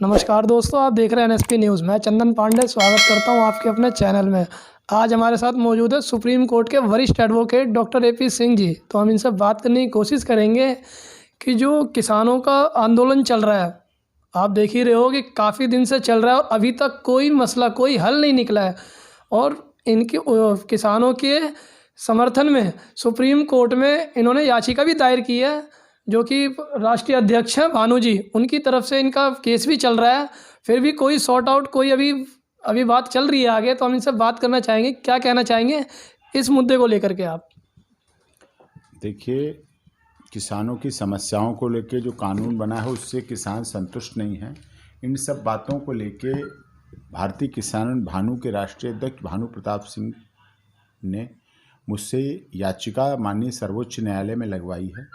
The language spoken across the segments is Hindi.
नमस्कार दोस्तों, आप देख रहे हैं एनएसपी न्यूज़। मैं चंदन पांडे स्वागत करता हूं आपके अपने चैनल में। आज हमारे साथ मौजूद है सुप्रीम कोर्ट के वरिष्ठ advocate doctor AP Singh ji. तो हम इनसे बात करने की कोशिश करेंगे कि जो किसानों का आंदोलन चल रहा है, आप देख ही रहे हो कि काफ़ी दिन से चल रहा है और अभी तक कोई मसला, कोई हल नहीं निकला है। और इनके किसानों के समर्थन में सुप्रीम कोर्ट में इन्होंने याचिका भी दायर की है, जो कि राष्ट्रीय अध्यक्ष हैं भानु जी, उनकी तरफ से इनका केस भी चल रहा है। फिर भी कोई सॉर्ट आउट, कोई अभी बात चल रही है आगे। तो हम इनसे बात करना चाहेंगे, क्या कहना चाहेंगे इस मुद्दे को लेकर के आप? देखिए, किसानों की समस्याओं को लेके जो कानून बना है उससे किसान संतुष्ट नहीं हैं। इन सब बातों को लेके भारतीय किसान भानु के राष्ट्रीय अध्यक्ष भानु प्रताप सिंह ने मुझसे याचिका माननीय सर्वोच्च न्यायालय में लगवाई है,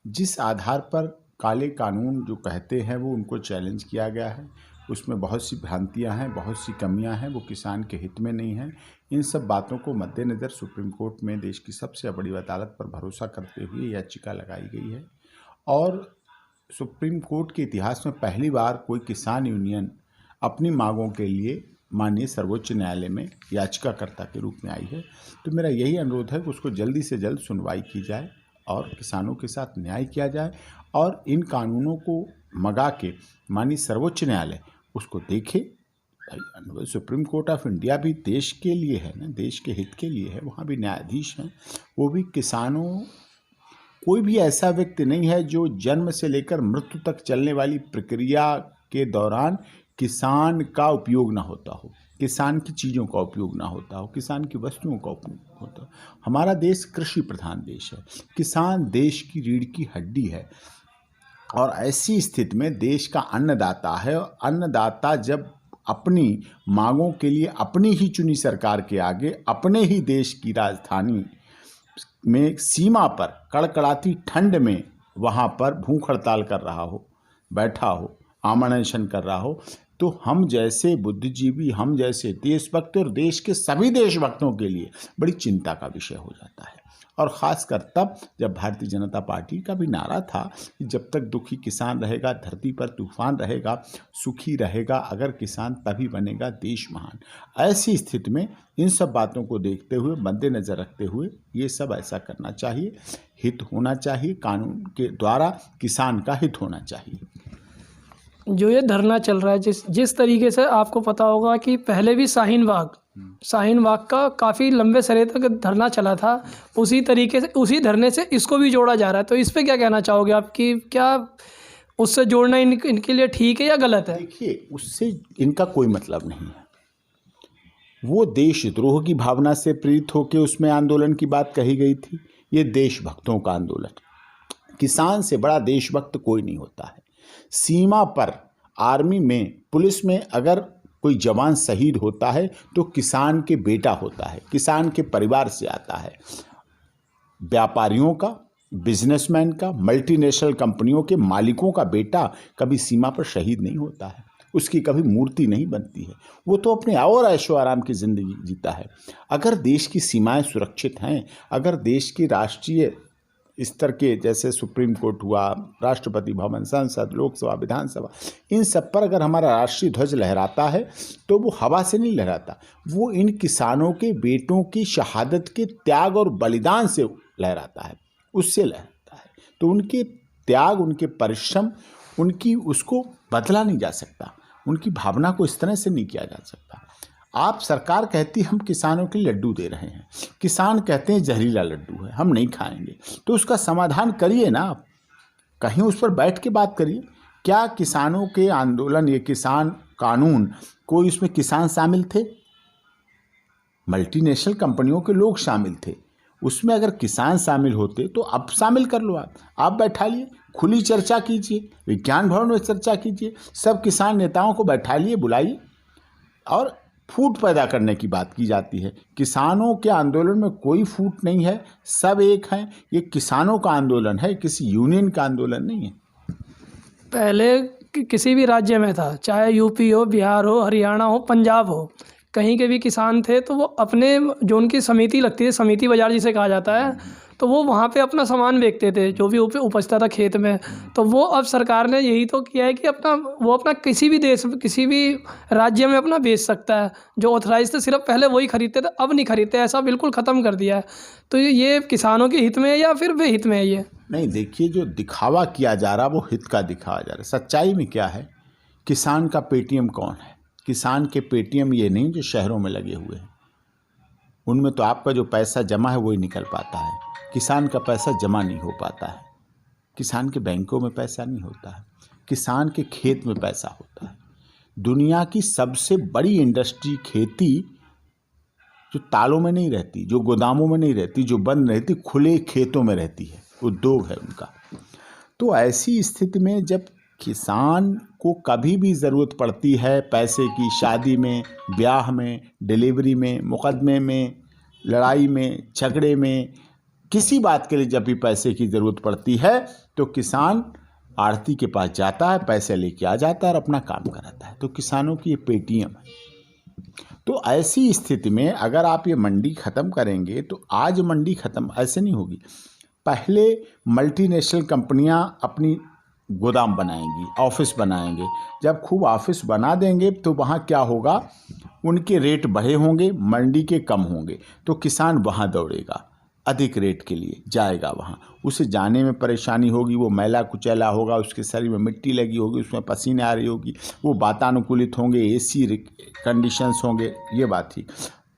जिस आधार पर काले कानून जो कहते हैं वो उनको चैलेंज किया गया है। उसमें बहुत सी भ्रांतियां हैं, बहुत सी कमियां हैं, वो किसान के हित में नहीं हैं। इन सब बातों को मद्देनज़र सुप्रीम कोर्ट में देश की सबसे बड़ी अदालत पर भरोसा करते हुए याचिका लगाई गई है। और सुप्रीम कोर्ट के इतिहास में पहली बार कोई किसान यूनियन अपनी मांगों के लिए माननीय सर्वोच्च न्यायालय में याचिकाकर्ता के रूप में आई है। तो मेरा यही अनुरोध है कि उसको जल्दी से जल्द सुनवाई की जाए और किसानों के साथ न्याय किया जाए और इन कानूनों को मंगा के माननीय सर्वोच्च न्यायालय उसको देखे। भाई, सुप्रीम कोर्ट ऑफ इंडिया भी देश के लिए है ना, देश के हित के लिए है। वहाँ भी न्यायाधीश हैं, वो भी किसानों, कोई भी ऐसा व्यक्ति नहीं है जो जन्म से लेकर मृत्यु तक चलने वाली प्रक्रिया के दौरान किसान का उपयोग ना होता हो, किसान की चीज़ों का उपयोग ना होता हो, किसान की वस्तुओं का उपयोग होता हो। हमारा देश कृषि प्रधान देश है, किसान देश की रीढ़ की हड्डी है। और ऐसी स्थिति में देश का अन्नदाता है, और अन्नदाता जब अपनी मांगों के लिए अपनी ही चुनी सरकार के आगे अपने ही देश की राजधानी में सीमा पर कड़कड़ाती ठंड में वहाँ पर भूख हड़ताल कर रहा हो, बैठा हो, आमरण अनशन कर रहा हो, तो हम जैसे बुद्धिजीवी, हम जैसे देशभक्त और देश के सभी देशभक्तों के लिए बड़ी चिंता का विषय हो जाता है। और ख़ासकर तब जब भारतीय जनता पार्टी का भी नारा था कि जब तक दुखी किसान रहेगा धरती पर तूफान रहेगा, सुखी रहेगा अगर किसान तभी बनेगा देश महान। ऐसी स्थिति में इन सब बातों को देखते हुए, मद्देनज़र रखते हुए ये सब ऐसा करना चाहिए, हित होना चाहिए, कानून के द्वारा किसान का हित होना चाहिए। जो ये धरना चल रहा है, जिस तरीके से आपको पता होगा कि पहले भी शाहीन बाग का काफ़ी लंबे समय तक धरना चला था, उसी तरीके से, उसी धरने से इसको भी जोड़ा जा रहा है। तो इस पे क्या कहना चाहोगे आप कि क्या उससे जोड़ना इनके लिए ठीक है या गलत है? देखिए, उससे इनका कोई मतलब नहीं है। वो देशद्रोह की भावना से प्रेरित होकर उसमें आंदोलन की बात कही गई थी। ये देशभक्तों का आंदोलन, किसान से बड़ा देशभक्त कोई नहीं होता है। सीमा पर, आर्मी में, पुलिस में अगर कोई जवान शहीद होता है तो किसान के बेटा होता है, किसान के परिवार से आता है। व्यापारियों का, बिजनेसमैन का, मल्टीनेशनल कंपनियों के मालिकों का बेटा कभी सीमा पर शहीद नहीं होता है, उसकी कभी मूर्ति नहीं बनती है। वो तो अपने और ऐशो आराम की ज़िंदगी जीता है। अगर देश की सीमाएं सुरक्षित हैं, अगर देश की राष्ट्रीय स्तर के जैसे सुप्रीम कोर्ट हुआ, राष्ट्रपति भवन, संसद, लोकसभा, विधानसभा, इन सब पर अगर हमारा राष्ट्रीय ध्वज लहराता है तो वो हवा से नहीं लहराता, वो इन किसानों के बेटों की शहादत के त्याग और बलिदान से लहराता है, उससे लहराता है। तो उनके त्याग, उनके परिश्रम, उनकी उसको बदला नहीं जा सकता, उनकी भावना को इस तरह से नहीं किया जा सकता। आप, सरकार कहती हम किसानों के लिए लड्डू दे रहे हैं, किसान कहते हैं जहरीला लड्डू है, हम नहीं खाएंगे। तो उसका समाधान करिए ना, आप कहीं उस पर बैठ के बात करिए। क्या किसानों के आंदोलन, ये किसान कानून, कोई उसमें किसान शामिल थे? मल्टीनेशनल कंपनियों के लोग शामिल थे। उसमें अगर किसान शामिल होते तो अब शामिल कर लो, आप बैठा लिए, खुली चर्चा कीजिए, विज्ञान भवन में चर्चा कीजिए, सब किसान नेताओं को बैठा लिए, बुलाइए और फूट पैदा करने की बात की जाती है। किसानों के आंदोलन में कोई फूट नहीं है, सब एक हैं। ये किसानों का आंदोलन है, किसी यूनियन का आंदोलन नहीं है। पहले किसी भी राज्य में था, चाहे यूपी हो, बिहार हो, हरियाणा हो, पंजाब हो, कहीं के भी किसान थे तो वो अपने, जो उनकी समिति लगती है, समिति बाजार जिसे कहा जाता है, तो वो वहाँ पे अपना सामान बेचते थे, जो भी उपजता था खेत में। तो वो अब सरकार ने यही तो किया है कि अपना किसी भी देश में, किसी भी राज्य में अपना बेच सकता है। जो ऑथराइज थे सिर्फ पहले वही खरीदते थे, अब नहीं खरीदते, ऐसा बिल्कुल ख़त्म कर दिया है। तो ये किसानों के हित में है या फिर बेहित में है ये? नहीं, देखिए, जो दिखावा किया जा रहा वो हित का दिखावा जा रहा है। सच्चाई में क्या है, किसान का पेटीएम कौन है? किसान के पेटीएम ये नहीं जो शहरों में लगे हुए हैं, उनमें तो आपका जो पैसा जमा है वही निकल पाता है। किसान का पैसा जमा नहीं हो पाता है, किसान के बैंकों में पैसा नहीं होता है, किसान के खेत में पैसा होता है। दुनिया की सबसे बड़ी इंडस्ट्री खेती जो तालों में नहीं रहती, जो गोदामों में नहीं रहती, जो बंद रहती, खुले खेतों में रहती है, उद्योग है उनका। तो ऐसी स्थिति में जब किसान को कभी भी ज़रूरत पड़ती है पैसे की, शादी में, ब्याह में, डिलीवरी में, मुकदमे में, लड़ाई में, झगड़े में, किसी बात के लिए जब भी पैसे की ज़रूरत पड़ती है तो किसान आढ़ती के पास जाता है, पैसे लेके आ जाता है और अपना काम कराता है। तो किसानों की ये पेटीएम है। तो ऐसी स्थिति में अगर आप ये मंडी ख़त्म करेंगे तो आज मंडी ख़त्म ऐसे नहीं होगी। पहले मल्टीनेशनल कंपनियां अपनी गोदाम बनाएंगी, ऑफिस बनाएंगे। जब खूब ऑफिस बना देंगे तो वहाँ क्या होगा, उनके रेट बढ़े होंगे, मंडी के कम होंगे, तो किसान वहाँ दौड़ेगा, अधिक रेट के लिए जाएगा वहाँ। उसे जाने में परेशानी होगी, वो मैला कुचैला होगा, उसके शरीर में मिट्टी लगी होगी, उसमें पसीने आ रही होगी, वो वातानुकूलित होंगे, एसी कंडीशंस होंगे, ये बात थी।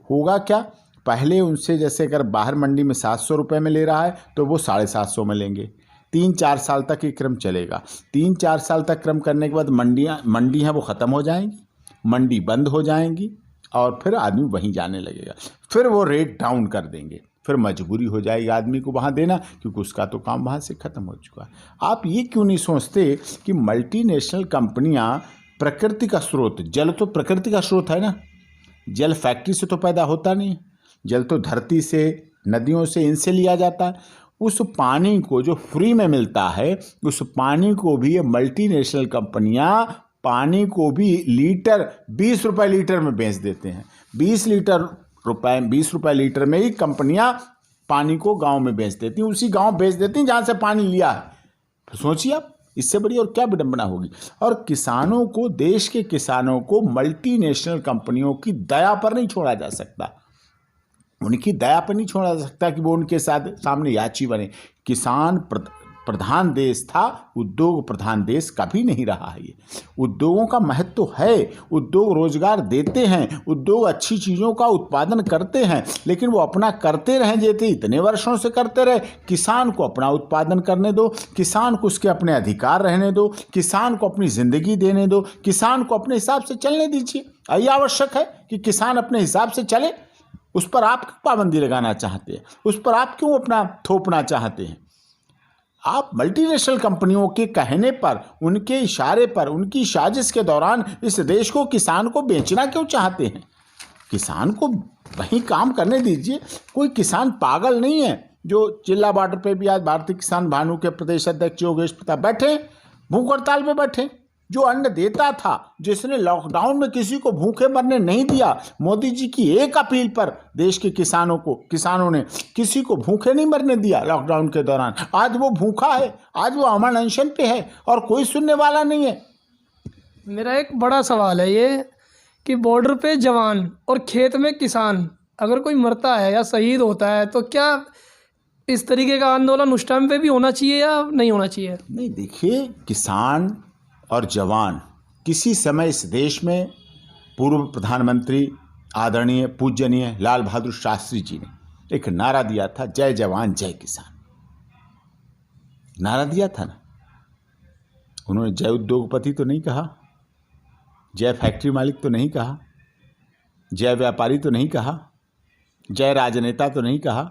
होगा क्या, पहले उनसे जैसे अगर बाहर मंडी में 700 रुपये में ले रहा है तो वो 750 में लेंगे। 3-4 साल तक ये क्रम चलेगा। 3-4 साल तक क्रम करने के बाद मंडी हैं वो ख़त्म हो जाएंगी, मंडी बंद हो जाएंगी और फिर आदमी वहीं जाने लगेगा। फिर वो रेट डाउन कर देंगे, फिर मजबूरी हो जाएगी आदमी को वहाँ देना, क्योंकि उसका तो काम वहाँ से ख़त्म हो चुका है। आप ये क्यों नहीं सोचते कि मल्टीनेशनल कंपनियाँ प्रकृति का स्रोत, जल तो प्रकृति का स्रोत है ना, जल फैक्ट्री से तो पैदा होता नहीं, जल तो धरती से, नदियों से, इनसे लिया जाता है। उस पानी को जो फ्री में मिलता है, उस पानी को भी ये मल्टीनेशनल कंपनियां पानी को भी लीटर 20 रुपये लीटर में बेच देते हैं। 20 रुपये लीटर में ही कंपनियां पानी को गांव में बेच देती हैं, उसी गांव बेच देती हैं जहां से पानी लिया है। तो सोचिए आप, इससे बड़ी और क्या विडंबना होगी। और किसानों को, देश के किसानों को मल्टीनेशनल कंपनियों की दया पर नहीं छोड़ा जा सकता, उनकी दया पर नहीं छोड़ा जा सकता कि वो उनके साथ सामने याची बने। किसान प्रधान देश था, उद्योग प्रधान देश कभी नहीं रहा है। ये उद्योगों का महत्व तो है, उद्योग रोजगार देते हैं, उद्योग अच्छी चीज़ों का उत्पादन करते हैं, लेकिन वो अपना करते रहें जैसे इतने वर्षों से करते रहे। किसान को अपना उत्पादन करने दो, किसान को उसके अपने अधिकार रहने दो, किसान को अपनी ज़िंदगी देने दो, किसान को अपने हिसाब से चलने दीजिए। यही आवश्यक है कि किसान अपने हिसाब से चले। उस पर आप क्यों पाबंदी लगाना चाहते हैं, उस पर आप क्यों अपना थोपना चाहते हैं? आप मल्टीनेशनल कंपनियों के कहने पर, उनके इशारे पर, उनकी साजिश के दौरान इस देश को, किसान को बेचना क्यों चाहते हैं? किसान को वहीं काम करने दीजिए। कोई किसान पागल नहीं है जो जिला बॉर्डर पे भी आज भारतीय किसान भानु के प्रदेश अध्यक्ष योगेश प्रताप बैठे, भूख हड़ताल पे बैठे। जो अन्न देता था, जिसने लॉकडाउन में किसी को भूखे मरने नहीं दिया, मोदी जी की एक अपील पर देश के किसानों ने किसी को भूखे नहीं मरने दिया लॉकडाउन के दौरान। आज वो भूखा है, आज वो अमन अनशन पे है और कोई सुनने वाला नहीं है। मेरा एक बड़ा सवाल है ये कि बॉर्डर पे जवान और खेत में किसान अगर कोई मरता है या शहीद होता है तो क्या इस तरीके का आंदोलन उस टाइम पे भी होना चाहिए या नहीं होना चाहिए? नहीं, देखिए, किसान और जवान, किसी समय इस देश में पूर्व प्रधानमंत्री आदरणीय पूजनीय लाल बहादुर शास्त्री जी ने एक नारा दिया था, जय जवान जय किसान। नारा दिया था ना, उन्होंने जय उद्योगपति तो नहीं कहा, जय फैक्ट्री मालिक तो नहीं कहा, जय व्यापारी तो नहीं कहा, जय राजनेता तो नहीं कहा,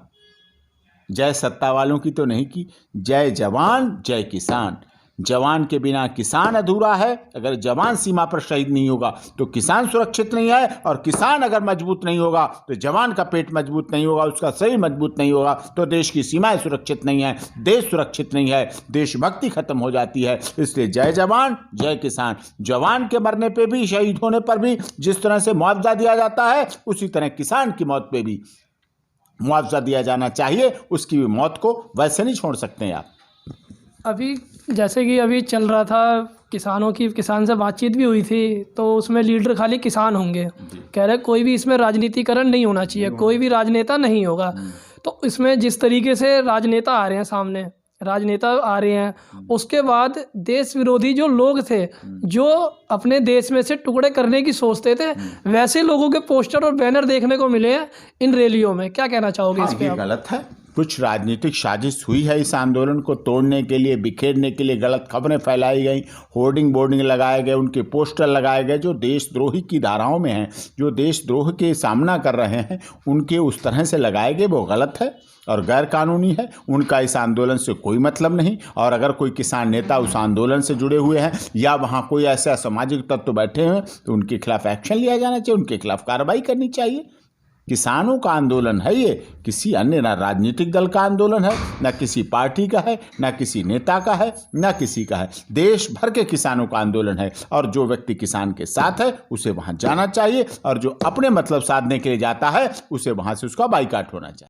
जय सत्ता वालों की तो नहीं की, जय जवान जय किसान। जवान के बिना किसान अधूरा है। अगर जवान सीमा पर शहीद नहीं होगा तो किसान सुरक्षित नहीं है, और किसान अगर मजबूत नहीं होगा तो जवान का पेट मजबूत नहीं होगा, उसका शरीर मजबूत नहीं होगा तो देश की सीमाएं सुरक्षित नहीं है, देश सुरक्षित नहीं है, देशभक्ति खत्म हो जाती है। इसलिए जय जवान जय किसान। जवान के मरने पे भी, शहीद होने पर भी जिस तरह से मुआवजा दिया जाता है, उसी तरह किसान की मौत पे भी मुआवजा दिया जाना चाहिए, उसकी भी मौत को वैसे नहीं छोड़ सकते हैं आप। अभी जैसे कि अभी चल रहा था, किसान से बातचीत भी हुई थी, तो उसमें लीडर खाली किसान होंगे। कह रहे कोई भी इसमें राजनीतिकरण नहीं होना चाहिए, कोई भी राजनेता नहीं होगा। तो इसमें जिस तरीके से राजनेता आ रहे हैं, सामने राजनेता आ रहे हैं, उसके बाद देश विरोधी जो लोग थे, जो अपने देश में से टुकड़े करने की सोचते थे, वैसे लोगों के पोस्टर और बैनर देखने को मिले हैं इन रैलियों में। क्या कहना चाहोगे इस पे ये आप? गलत है। कुछ राजनीतिक साजिश हुई है इस आंदोलन को तोड़ने के लिए, बिखेरने के लिए। गलत खबरें फैलाई गई, होर्डिंग बोर्डिंग लगाए गए, उनके पोस्टर लगाए गए जो देशद्रोही की धाराओं में हैं, जो देशद्रोह के सामना कर रहे हैं, उनके उस तरह से लगाए गए, वो गलत है और गैर कानूनी है। उनका इस आंदोलन से कोई मतलब नहीं। और अगर कोई किसान नेता उस आंदोलन से जुड़े हुए हैं या वहाँ कोई ऐसे असामाजिक तत्व बैठे हैं तो उनके खिलाफ एक्शन लिया जाना चाहिए, उनके खिलाफ कार्रवाई करनी चाहिए। किसानों का आंदोलन है ये, किसी अन्य ना राजनीतिक दल का आंदोलन है, ना किसी पार्टी का है, ना किसी नेता का है, ना किसी का है। देश भर के किसानों का आंदोलन है और जो व्यक्ति किसान के साथ है उसे वहाँ जाना चाहिए और जो अपने मतलब साधने के लिए जाता है उसे वहाँ से उसका बाइकाट होना चाहिए।